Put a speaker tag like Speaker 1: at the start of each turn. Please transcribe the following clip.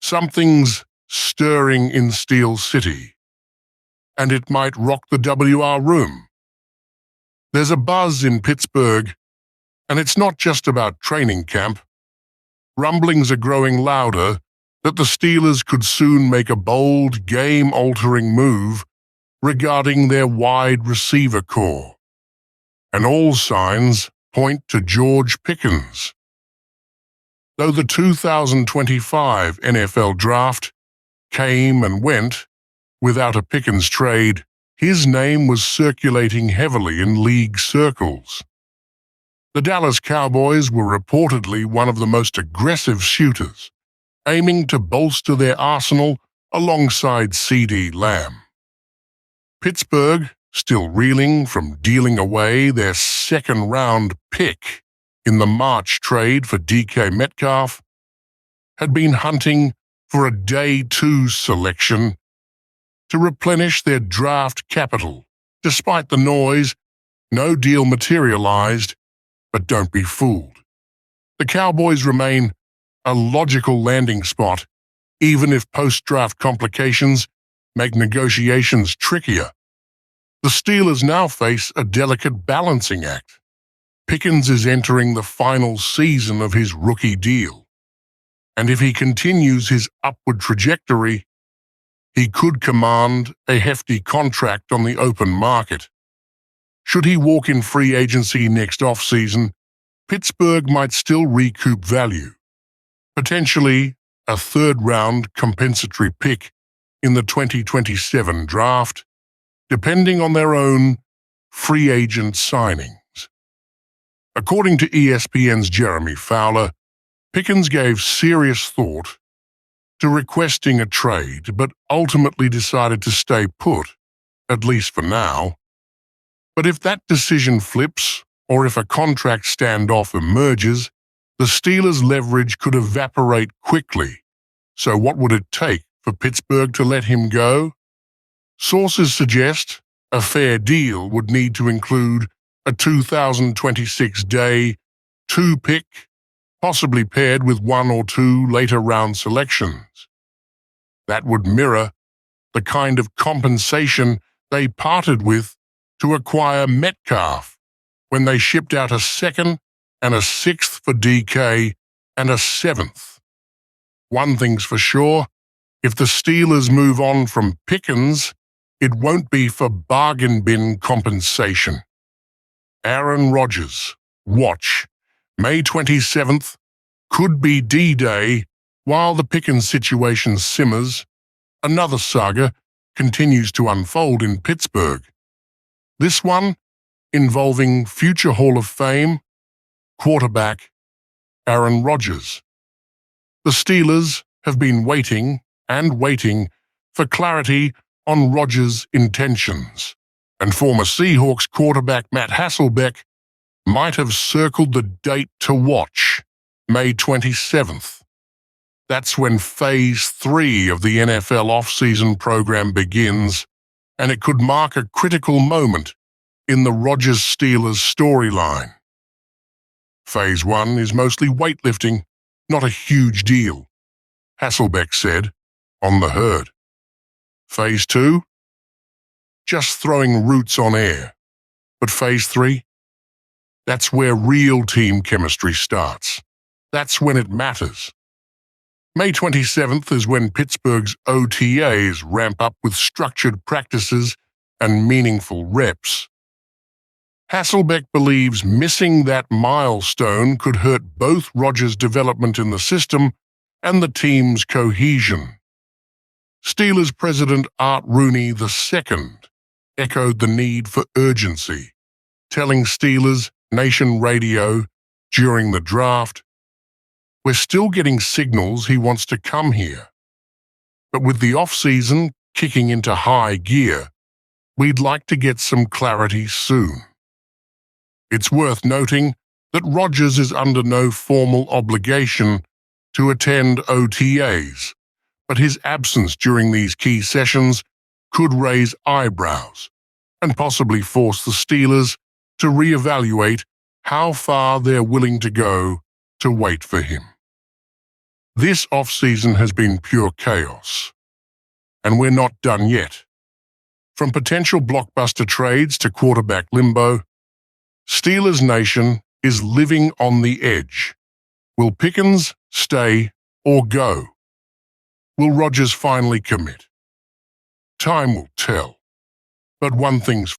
Speaker 1: Something's stirring in Steel City, and it might rock the WR room. There's a buzz in Pittsburgh, and it's not just about training camp. Rumblings are growing louder that the Steelers could soon make a bold, game-altering move regarding their wide receiver core. And all signs point to George Pickens. Though the 2025 NFL Draft came and went without a Pickens trade, his name was circulating heavily in league circles. The Dallas Cowboys were reportedly one of the most aggressive shooters, aiming to bolster their arsenal alongside CeeDee Lamb. Pittsburgh, still reeling from dealing away their second-round pick in the March trade for DK Metcalf, had been hunting for a Day 2 selection to replenish their draft capital. Despite the noise, no deal materialized, but don't be fooled. The Cowboys remain a logical landing spot, even if post-draft complications make negotiations trickier. The Steelers now face a delicate balancing act. Pickens is entering the final season of his rookie deal, and if he continues his upward trajectory, he could command a hefty contract on the open market. Should he walk in free agency next offseason, Pittsburgh might still recoup value, potentially a third-round compensatory pick in the 2027 draft, depending on their own free agent signings. According to ESPN's Jeremy Fowler, Pickens gave serious thought to requesting a trade, but ultimately decided to stay put, at least for now. But if that decision flips, or if a contract standoff emerges, the Steelers' leverage could evaporate quickly. So what would it take for Pittsburgh to let him go? Sources suggest a fair deal would need to include a 2026 Day 2 pick, possibly paired with one or two later-round selections. That would mirror the kind of compensation they parted with to acquire Metcalf when they shipped out a second and a sixth for DK and a seventh. One thing's for sure, if the Steelers move on from Pickens, it won't be for bargain bin compensation. Aaron Rodgers, watch. May 27th could be D-Day while the Pickens situation simmers. Another saga continues to unfold in Pittsburgh. This one involving future Hall of Fame quarterback Aaron Rodgers. The Steelers have been waiting and waiting for clarity on Rodgers' intentions, and former Seahawks quarterback Matt Hasselbeck might have circled the date to watch, May 27th. That's when Phase 3 of the NFL offseason program begins, and it could mark a critical moment in the Rodgers-Steelers storyline. Phase 1 is mostly weightlifting, not a huge deal, Hasselbeck said on The Herd. Phase 2? Just throwing roots on air. But Phase 3? That's where real team chemistry starts. That's when it matters. May 27th is when Pittsburgh's OTAs ramp up with structured practices and meaningful reps. Hasselbeck believes missing that milestone could hurt both Rodgers' development in the system and the team's cohesion. Steelers president Art Rooney II echoed the need for urgency, telling Steelers Nation Radio during the draft, "We're still getting signals he wants to come here. But with the offseason kicking into high gear, we'd like to get some clarity soon." It's worth noting that Rodgers is under no formal obligation to attend OTAs, but his absence during these key sessions could raise eyebrows and possibly force the Steelers to reevaluate how far they're willing to go to wait for him. This offseason has been pure chaos, and we're not done yet. From potential blockbuster trades to quarterback limbo, Steelers Nation is living on the edge. Will Pickens stay or go? Will Rodgers finally commit? Time will tell. But one thing's